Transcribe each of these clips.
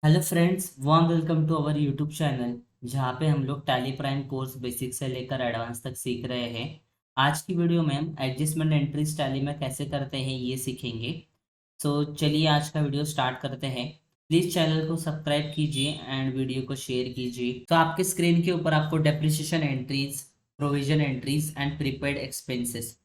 Hello friends, warm welcome to our YouTube channel जहाँ पे हम लोग टैली प्राइम कोर्स बेसिक से लेकर एडवांस तक सीख रहे हैं। आज की वीडियो में हम एडजस्टमेंट एंट्रीज टैली में कैसे करते हैं ये सीखेंगे। सो चलिए आज का वीडियो स्टार्ट करते हैं। प्लीज़ चैनल को सब्सक्राइब कीजिए एंड वीडियो को शेयर कीजिए। तो आपके स्क्रीन के ऊपर आपको depreciation entries, provision entries and prepaid expenses,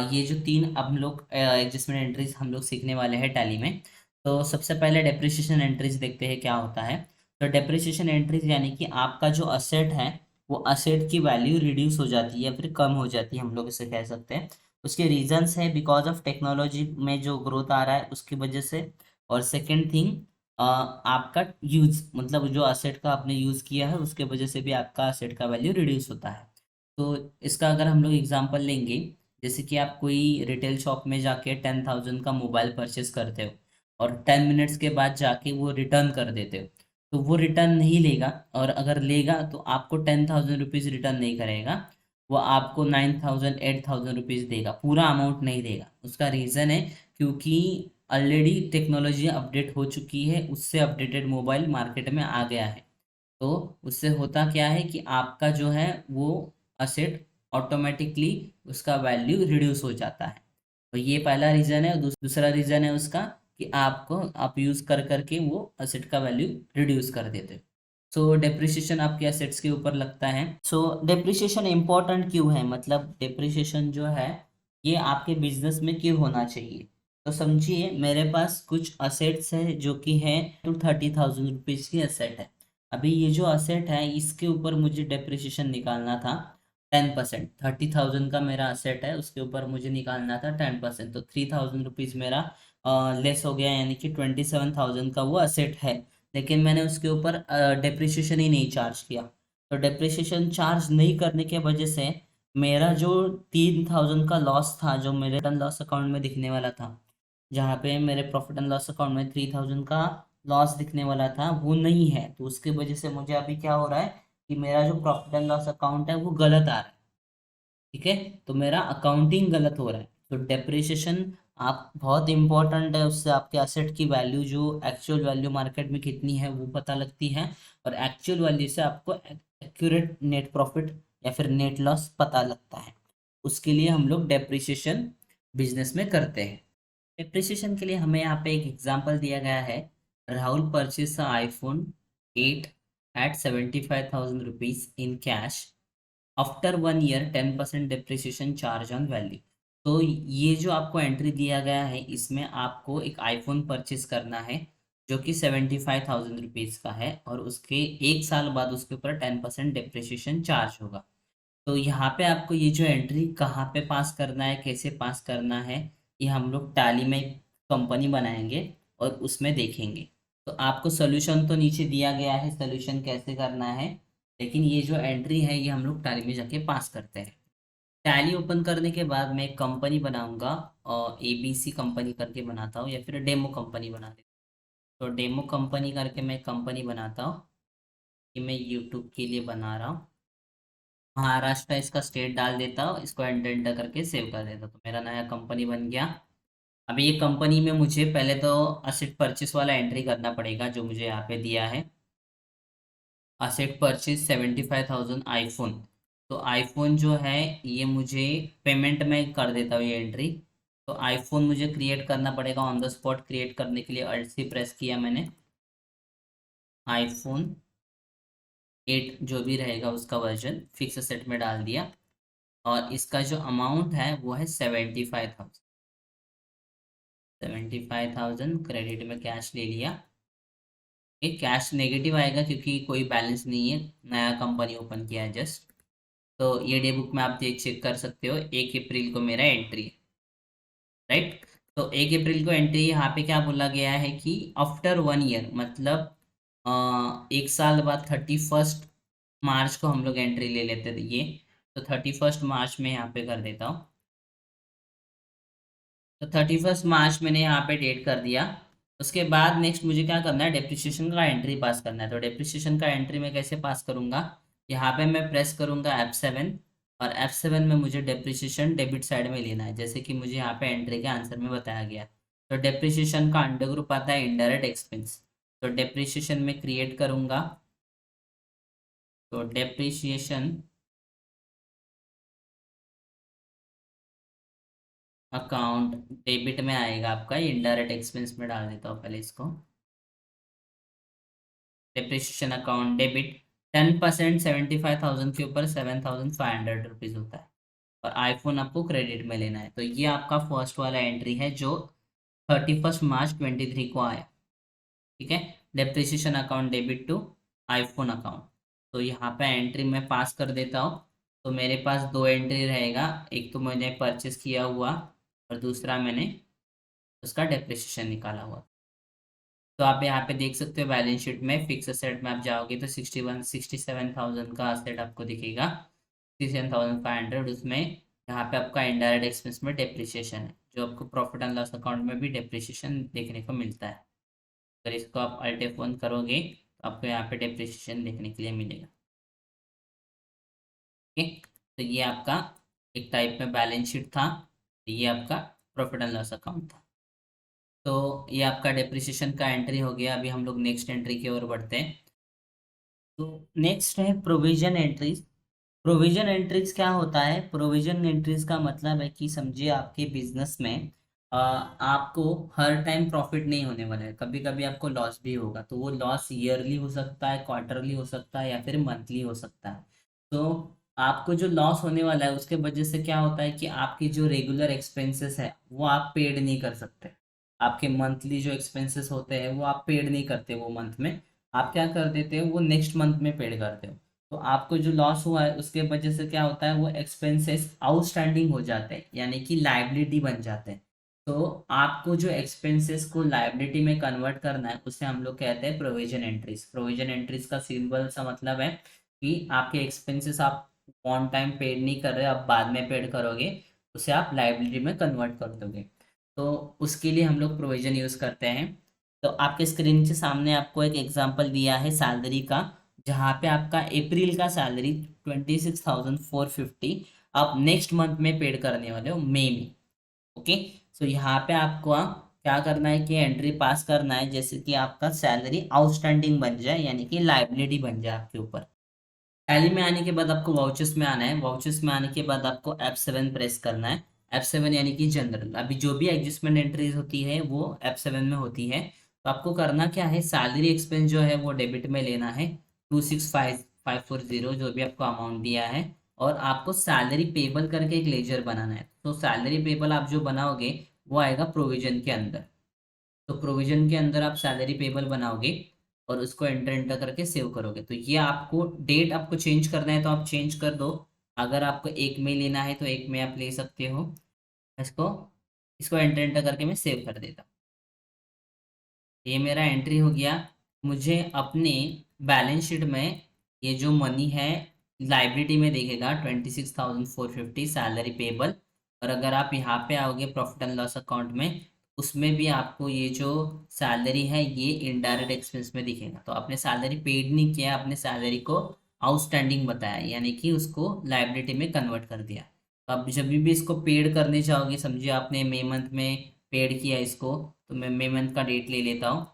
ये जो तीन हम लोग एडजस्टमेंट एंट्रीज हम लोग सीखने वाले हैं टैली में। तो सबसे पहले डेप्रिसिएशन एंट्रीज देखते हैं क्या होता है। तो डेप्रिसिएशन एंट्रीज यानी कि आपका जो असेट है वो असेट की वैल्यू रिड्यूस हो जाती है या फिर कम हो जाती है, हम लोग इसे कह सकते हैं। उसके रीजंस है बिकॉज ऑफ टेक्नोलॉजी में जो ग्रोथ आ रहा है उसकी वजह से। और सेकेंड थिंग, आपका यूज मतलब जो असेट का आपने यूज किया है उसके वजह से भी आपका असेट का वैल्यू रिड्यूस होता है। तो इसका अगर हम लोग एग्जांपल लेंगे, जैसे कि आप कोई रिटेल शॉप में जाके 10,000 का मोबाइल परचेस करते हो और 10 मिनट्स के बाद जाके वो रिटर्न कर देते हो, तो वो रिटर्न नहीं लेगा। और अगर लेगा तो आपको 10,000 रुपीज़ रिटर्न नहीं करेगा, वो आपको 9,000 8,000 रुपीज़ देगा, पूरा अमाउंट नहीं देगा। उसका रीज़न है क्योंकि ऑलरेडी टेक्नोलॉजी अपडेट हो चुकी है, उससे अपडेटेड मोबाइल मार्केट में आ गया है। तो उससे होता क्या है कि आपका जो है वो असेट ऑटोमेटिकली उसका वैल्यू रिड्यूस हो जाता है। तो ये पहला रीज़न है। और दूसरा रीज़न है उसका कि आपको आप यूज़ कर करके वो असेट का वैल्यू रिड्यूस कर देते हो। सो डेप्रिसिएशन आपके असेट्स के ऊपर लगता है। सो डेप्रिसिएशन इम्पोर्टेंट क्यों है, मतलब डेप्रिसिएशन जो है ये आपके बिजनेस में क्यों होना चाहिए। तो समझिए, मेरे पास कुछ असेट्स है जो कि है 30,000 रुपीज़ की असेट है। अभी ये जो असेट है इसके ऊपर मुझे डेप्रिसिएशन निकालना था 10%। 30,000 का मेरा असेट है, उसके ऊपर मुझे निकालना था 10%, तो 3,000 रुपीज़ मेरा लेस हो गया, यानी कि 27,000 का वो असेट है। लेकिन मैंने उसके ऊपर डेप्रिसिएशन ही नहीं चार्ज किया। तो डेप्रिसिएशन चार्ज नहीं करने के वजह से मेरा जो 3,000 का लॉस था, जो मेरे रिटर्न लॉस अकाउंट में दिखने वाला था, जहाँ पे मेरे प्रॉफिट एंड लॉस अकाउंट में 3,000 का लॉस दिखने वाला था, वो नहीं है। तो उसकी वजह से मुझे अभी क्या हो रहा है कि मेरा जो प्रॉफिट एंड लॉस अकाउंट है वो गलत आ रहा है। ठीक है, तो मेरा अकाउंटिंग गलत हो रहा है। तो डेप्रिसिएशन आप बहुत इंपॉर्टेंट है, उससे आपके असेट की वैल्यू जो एक्चुअल वैल्यू मार्केट में कितनी है वो पता लगती है। और एक्चुअल वैल्यू से आपको एक्यूरेट नेट प्रॉफिट या फिर नेट लॉस पता लगता है। उसके लिए हम लोग डेप्रिसिएशन बिजनेस में करते हैं। डेप्रिसिएशन के लिए हमें यहाँ पे एक एग्जांपल दिया गया है। Rahul purchase iPhone 8 at 75,000 rupees in cash. After 1 year 10% depreciation charge on value. तो ये जो आपको एंट्री दिया गया है इसमें आपको एक आईफोन परचेस करना है जो कि 75,000 रुपीज़ का है, और उसके 1 साल बाद उसके ऊपर 10% डिप्रिसिएशन चार्ज होगा। तो यहाँ पे आपको ये जो एंट्री कहाँ पे पास करना है, कैसे पास करना है, ये हम लोग टैली में कंपनी बनाएंगे और उसमें देखेंगे। तो आपको सोल्यूशन तो नीचे दिया गया है, सोल्यूशन कैसे करना है, लेकिन ये जो एंट्री है ये हम लोग टैली में जाके पास करते हैं। टैली ओपन करने के बाद मैं एक कंपनी बनाऊंगा, और ABC कंपनी करके बनाता हूँ या फिर डेमो कंपनी बना देता हूँ। तो डेमो कंपनी करके मैं कंपनी बनाता हूँ कि मैं यूट्यूब के लिए बना रहा हूँ। महाराष्ट्र इसका स्टेट डाल देता हूँ, इसको एंटर एंटर करके सेव कर देता हूँ, तो मेरा नया कंपनी बन गया। अभी ये कंपनी में मुझे पहले तो असेट परचेस वाला एंट्री करना पड़ेगा जो मुझे यहाँ पे दिया है। Asset purchase 75,000 iPhone. तो आईफोन जो है ये मुझे पेमेंट में कर देता हूँ ये एंट्री। तो आईफोन मुझे क्रिएट करना पड़ेगा ऑन द स्पॉट। क्रिएट करने के लिए Alt+C प्रेस किया मैंने। आईफोन 8 जो भी रहेगा उसका वर्जन फिक्स असेट में डाल दिया, और इसका जो अमाउंट है वो है 75,000। 75,000 क्रेडिट में कैश ले लिया। ये कैश नेगेटिव आएगा क्योंकि कोई बैलेंस नहीं है, नया कंपनी ओपन किया है जस्ट। तो ये डे बुक में आप देख चेक कर सकते हो, 1 अप्रैल को मेरा एंट्री है, राइट। तो 1 अप्रैल को एंट्री, यहाँ पे क्या बोला गया है कि आफ्टर 1 ईयर, मतलब 1 साल बाद 31 मार्च को हम लोग एंट्री ले लेते थे ये। तो 31 मार्च में यहाँ पे कर देता हूँ। तो 31 मार्च मैंने यहाँ पे डेट कर दिया। उसके बाद नेक्स्ट मुझे क्या करना है, डेप्रिसिएशन का एंट्री पास करना है। तो डेप्रिसिएशन का एंट्री मैं कैसे पास करूँगा, यहाँ पे मैं प्रेस करूँगा F7, और F7 में मुझे डेप्रिसिएशन डेबिट साइड में लेना है, जैसे कि मुझे यहाँ पे एंट्री के आंसर में बताया गया। तो डेप्रिसिएशन का अंडर ग्रुप आता है इनडायरेक्ट एक्सपेंस। तो डेप्रिसिएशन में क्रिएट करूंगा, तो डेप्रिसिएशन अकाउंट डेबिट में आएगा आपका, इनडायरेक्ट एक्सपेंस में डाल देता हूँ पहले इसको। डेप्रिसिएशन अकाउंट डेबिट 10% 75,000 के ऊपर 7,500 रुपीज होता है, और आईफोन आपको क्रेडिट में लेना है। तो ये आपका फर्स्ट वाला एंट्री है जो 31 मार्च 2023 को आया। ठीक है, depreciation account debit to iPhone account. तो यहाँ पे एंट्री मैं पास कर देता हूँ। तो मेरे पास दो एंट्री रहेगा, एक तो मैंने परचेस किया हुआ और दूसरा मैंने उसका डेप्रिसिएशन निकाला हुआ। तो आप यहाँ पे देख सकते हो बैलेंस शीट में फिक्स असेट में आप जाओगे तो 67,000 का असेट आपको दिखेगा, 67,500। उसमें यहाँ पे आपका इनडायरेक्ट एक्सपेंस में डेप्रिसिएशन है, जो आपको प्रॉफिट एंड लॉस अकाउंट में भी डेप्रिसिएशन देखने को मिलता है। अगर इसको आप अल्ट F1 करोगे तो आपको यहाँ पे डेप्रिसिएशन देखने के लिए मिलेगा। ओके, तो ये आपका एक टाइप में बैलेंस शीट था, ये आपका प्रॉफिट एंड लॉस अकाउंट था। तो ये आपका डेप्रिसिएशन का एंट्री हो गया। अभी हम लोग नेक्स्ट एंट्री की ओर बढ़ते हैं। तो नेक्स्ट है प्रोविजन एंट्रीज। प्रोविजन एंट्रीज क्या होता है? प्रोविजन एंट्रीज का मतलब है कि समझिए आपके बिजनेस में आपको हर टाइम प्रॉफिट नहीं होने वाला है, कभी कभी आपको लॉस भी होगा। तो वो लॉस ईयरली हो सकता है, क्वार्टरली हो सकता है, या फिर मंथली हो सकता है। तो आपको जो लॉस होने वाला है उसके वजह से क्या होता है कि आपकी जो रेगुलर एक्सपेंसेस है वो आप पेड नहीं कर सकते। आपके मंथली जो एक्सपेंसेस होते हैं वो आप पेड नहीं करते वो मंथ में, आप क्या कर देते हो वो नेक्स्ट मंथ में पेड करते हो। तो आपको जो लॉस हुआ है उसके वजह से क्या होता है, वो एक्सपेंसेस आउटस्टैंडिंग हो जाते हैं, यानी कि लाइबिलिटी बन जाते हैं। तो आपको जो एक्सपेंसेस को लाइबिलिटी में कन्वर्ट करना है उसे हम लोग कहते हैं प्रोविजन एंट्रीज। प्रोविजन एंट्रीज का सिंपल सा मतलब है कि आपके एक्सपेंसेस आप ऑन टाइम पेड नहीं कर रहे, आप बाद में पेड करोगे, उसे आप लाइबिलिटी में कन्वर्ट कर दोगे। तो उसके लिए हम लोग प्रोविजन यूज़ करते हैं। तो आपके स्क्रीन के सामने आपको एक एग्जांपल दिया है सैलरी का, जहाँ पे आपका अप्रैल का सैलरी 26,450 आप नेक्स्ट मंथ में पेड करने वाले हो, मई में। ओके, सो यहाँ पे आपको क्या करना है कि एंट्री पास करना है, जैसे कि आपका सैलरी आउटस्टैंडिंग बन जाए, यानी कि लाइबिलिटी बन जाए आपके ऊपर। टैली में आने के बाद आपको वाउचर्स में आना है। वाउचर्स में आने के बाद आपको F7 प्रेस करना है। F7 यानी कि जनरल। अभी जो भी एडजस्टमेंट एंट्रीज होती है वो F7 में होती है। तो आपको करना क्या है, सैलरी एक्सपेंस जो है वो डेबिट में लेना है, 265540 जो भी आपको अमाउंट दिया है। और आपको सैलरी पेबल करके एक लेजर बनाना है। तो सैलरी पेबल आप जो बनाओगे वो आएगा प्रोविजन के अंदर। तो प्रोविजन के अंदर आप सैलरी पेबल बनाओगे और उसको एंटर एंटर करके सेव करोगे। तो ये आपको डेट आपको चेंज करना है तो आप चेंज कर दो। अगर आपको एक में लेना है तो एक में आप ले सकते हो। इसको इसको एंटर एंटर करके मैं सेव कर देता हूँ। ये मेरा एंट्री हो गया। मुझे अपने बैलेंस शीट में ये जो मनी है लाइबिलिटी में दिखेगा 26,450 सैलरी पेबल। और अगर आप यहाँ पे आओगे प्रॉफिट एंड लॉस अकाउंट में, उसमें भी आपको ये जो सैलरी है ये इनडायरेक्ट एक्सपेंस में दिखेगा। तो आपने सैलरी पेड नहीं किया, आपने सैलरी को आउटस्टैंडिंग बताया, यानी कि उसको लाइबिलिटी में कन्वर्ट कर दिया। तो आप जब भी इसको पेड करने चाहोगे, समझिए आपने मई मंथ में पेड किया इसको, तो मैं मई मंथ का डेट ले लेता हूँ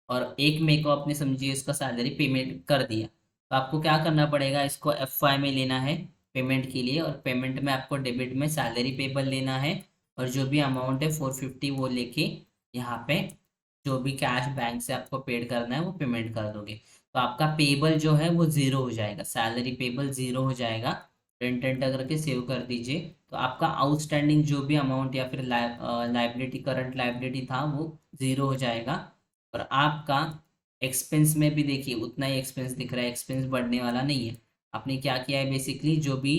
और 1 मई को आपने समझिए इसका सैलरी पेमेंट कर दिया। तो आपको क्या करना पड़ेगा, इसको F5 में लेना है पेमेंट के लिए, और पेमेंट में आपको डेबिट में सैलरी पेबल लेना है, और जो भी अमाउंट है 450 वो लेके यहाँ पे जो भी कैश बैंक से आपको पेड करना है वो पेमेंट कर दोगे। तो आपका पेबल जो है वो ज़ीरो हो जाएगा, सैलरी पेबल ज़ीरो हो जाएगा। प्रिंट एंटर करके सेव कर दीजिए। तो आपका आउटस्टैंडिंग जो भी अमाउंट या फिर लाइबिलिटी करंट लाइबिलिटी था वो ज़ीरो हो जाएगा। और आपका एक्सपेंस में भी देखिए उतना ही एक्सपेंस दिख रहा है, एक्सपेंस बढ़ने वाला नहीं है। आपने क्या किया है, बेसिकली जो भी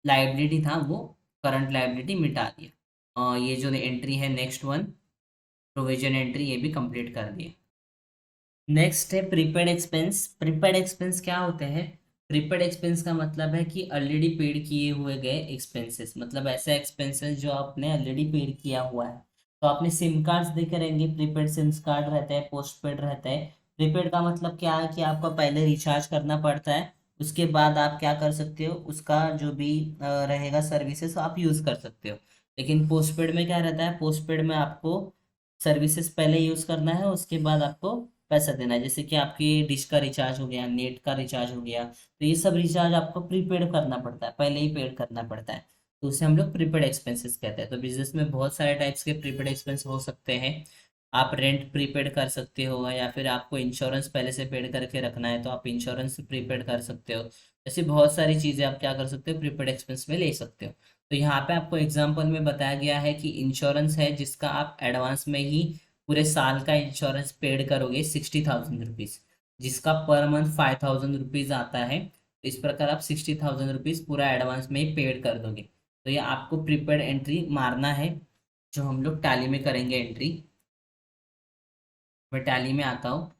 लाइबिलिटी था वो करंट लाइबिलिटी मिटा दिया। ये जो एंट्री है नेक्स्ट वन प्रोविजन एंट्री, ये भी कंप्लीट कर दिया। नेक्स्ट है प्रीपेड एक्सपेंस। प्रीपेड एक्सपेंस क्या होते हैं? प्रीपेड एक्सपेंस का मतलब है कि ऑलरेडी पेड किए हुए गए एक्सपेंसेस, मतलब ऐसे एक्सपेंसेस जो आपने ऑलरेडी पेड किया हुआ है। तो आपने सिम कार्ड्स देखे रहेंगे, प्रीपेड सिम कार्ड रहता है, पोस्ट पेड रहता है। प्रीपेड का मतलब क्या है कि आपको पहले रिचार्ज करना पड़ता है, उसके बाद आप क्या कर सकते हो, उसका जो भी रहेगा सर्विसेज आप यूज़ कर सकते हो। लेकिन पोस्ट पेड में क्या रहता है, पोस्ट पेड में आपको सर्विसेज पहले यूज़ करना है, उसके बाद आपको पैसा देना है। जैसे कि आपकी डिश का रिचार्ज हो गया, नेट का रिचार्ज हो गया, तो ये सब रिचार्ज आपको प्रीपेड करना पड़ता है, पहले ही पेड करना पड़ता है। तो उसे हम लोग प्रीपेड एक्सपेंसेस कहते हैं। तो बिजनेस में बहुत सारे टाइप्स के प्रीपेड एक्सपेंस हो सकते हैं। आप रेंट प्रीपेड कर सकते हो, या फिर आपको इंश्योरेंस पहले से पेड करके रखना है तो आप इंश्योरेंस प्रीपेड कर सकते हो। ऐसी बहुत सारी चीज़ें आप क्या कर सकते हो, प्रीपेड एक्सपेंस में ले सकते हो। तो यहाँ पे आपको एग्जाम्पल में बताया गया है कि इंश्योरेंस है जिसका आप एडवांस में ही पूरे साल का इंश्योरेंस पेड करोगे 60,000 रुपीज़, जिसका पर मंथ 5,000 रुपीज़ आता है। तो इस प्रकार आप 60,000 रुपीज़ पूरा एडवांस में ही पेड कर दोगे। तो ये आपको प्रीपेड एंट्री मारना है, जो हम लोग टैली में करेंगे एंट्री। मैं टैली में आता हूँ।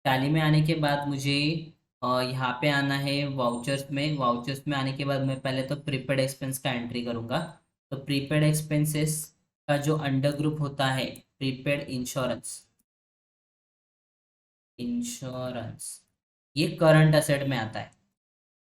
टैली में आने के बाद मुझे यहाँ पे आना है वाउचर्स में। वाउचर्स में आने के बाद मैं पहले तो प्रीपेड एक्सपेंस का एंट्री करूँगा। तो प्रीपेड एक्सपेंसेस का जो अंडर ग्रुप होता है, प्रीपेड इंश्योरेंस, इंश्योरेंस ये करंट असेट में आता है।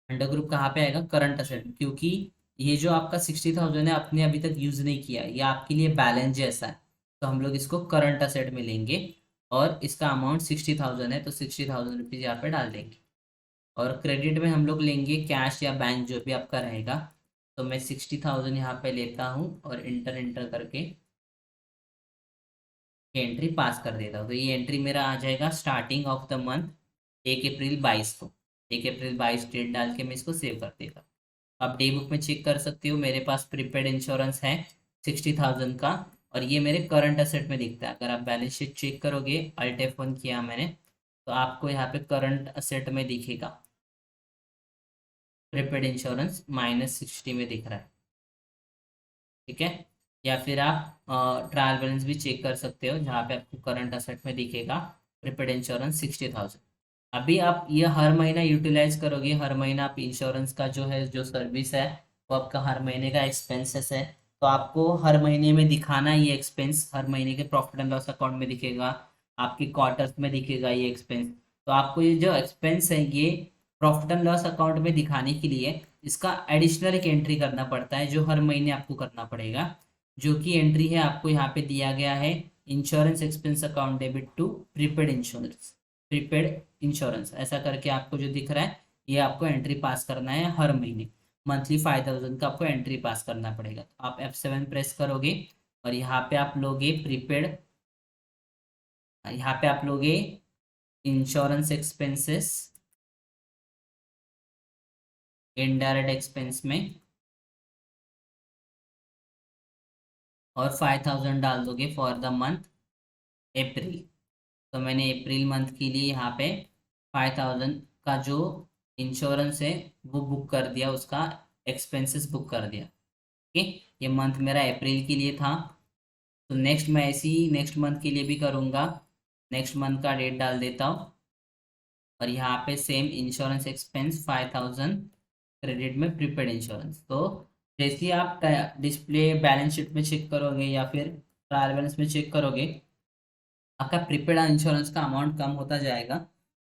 अंडर ग्रुप कहाँ पे आएगा, करंट असेट, क्योंकि ये जो आपका 60,000 है आपने अभी तक यूज नहीं किया, ये आपके लिए बैलेंस जैसा है। तो हम लोग इसको करंट असेट में लेंगे, और इसका अमाउंट 60,000 है तो 60,000 रुपीज यहाँ पे डाल देंगे। और क्रेडिट में हम लोग लेंगे कैश या बैंक, जो भी आपका रहेगा। तो मैं 60,000 यहाँ पे लेता हूँ और इंटर इंटर करके ये एंट्री पास कर देता हूँ। तो ये एंट्री मेरा आ जाएगा स्टार्टिंग ऑफ द मंथ 1 अप्रैल 22 को। 1 अप्रैल 22 डेट डाल के मैं इसको सेव कर देता हूँ। आप डे बुक में चेक कर सकते हो, मेरे पास प्रीपेड इंश्योरेंस है 60,000 का, और ये मेरे करंट असेट में दिखता है। अगर आप बैलेंस शीट चेक करोगे, अल्ट F1 किया मैंने, तो आपको यहाँ पे करंट असेट में दिखेगा प्रीपेड इंश्योरेंस -60 में दिख रहा है। ठीक है। या फिर आप ट्रायल बैलेंस भी चेक कर सकते हो, जहाँ पे आपको करंट असेट में दिखेगा प्रीपेड इंश्योरेंस 60,000। अभी आप ये हर महीना यूटिलाइज करोगे, हर महीना आप इंश्योरेंस का जो है, जो सर्विस है, वो आपका हर महीने का एक्सपेंसेस है। तो आपको हर महीने में दिखाना ये एक्सपेंस, हर महीने के प्रॉफिट एंड लॉस अकाउंट में दिखेगा, आपकी क्वार्टर्स में दिखेगा ये एक्सपेंस। तो आपको ये जो एक्सपेंस है, ये प्रॉफिट एंड लॉस अकाउंट में दिखाने के लिए इसका एडिशनल एक एंट्री करना पड़ता है, जो हर महीने आपको करना पड़ेगा। जो कि एंट्री है आपको यहाँ पे दिया गया है, insurance expense account debit to prepaid insurance, prepaid insurance, ऐसा करके आपको जो दिख रहा है, ये आपको एंट्री पास करना है हर महीने। मंथली 5,000 का आपको एंट्री पास करना पड़ेगा। तो आप F7 प्रेस करोगे, और यहाँ पे आप लोगे प्रीपेड, यहाँ पे आप लोगे इंश्योरेंस एक्सपेंसेस इनडायरेक्ट एक्सपेंस में, और 5,000 डाल दोगे फॉर द मंथ अप्रैल। तो मैंने अप्रैल मंथ के लिए यहाँ पे 5,000 का जो इंश्योरेंस है वो बुक कर दिया, उसका एक्सपेंसेस बुक कर दिया। ओके, ये मंथ मेरा अप्रैल के लिए था। तो नेक्स्ट मैं ऐसे ही नेक्स्ट मंथ के लिए भी करूँगा। नेक्स्ट मंथ का डेट डाल देता हूँ, और यहाँ पे सेम इंश्योरेंस एक्सपेंस 5,000 क्रेडिट में प्रीपेड इंश्योरेंस। तो जैसे ही आप डिस्प्ले बैलेंस शीट में चेक करोगे, या फिर ट्रायल बैलेंस में चेक करोगे, आपका प्रीपेड इंश्योरेंस का अमाउंट कम होता जाएगा,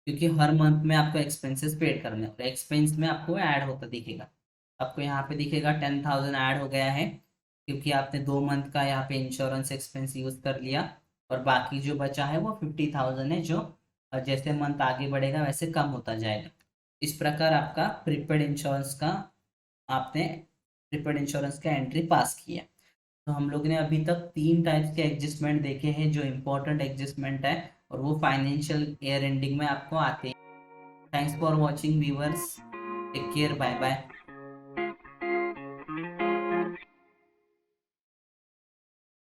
क्योंकि हर मंथ में आपको एक्सपेंसेस पेड करने हैं, और एक्सपेंस में आपको ऐड होता दिखेगा। आपको यहाँ पे दिखेगा 10,000 ऐड हो गया है, क्योंकि आपने 2 मंथ का यहाँ पे इंश्योरेंस एक्सपेंस यूज कर लिया, और बाकी जो बचा है वो 50,000 है, जो जैसे मंथ आगे बढ़ेगा वैसे कम होता जाएगा। इस प्रकार आपका प्रीपेड इंश्योरेंस का, आपने प्रीपेड इंश्योरेंस का एंट्री पास किया। तो हम लोग ने अभी तक 3 टाइप्स के एडजस्टमेंट देखे हैं, जो इम्पोर्टेंट एडजस्टमेंट है, और वो फाइनेंशियल ईयर एंडिंग में आपको आते हैं। Thanks for watching viewers, take care, bye bye.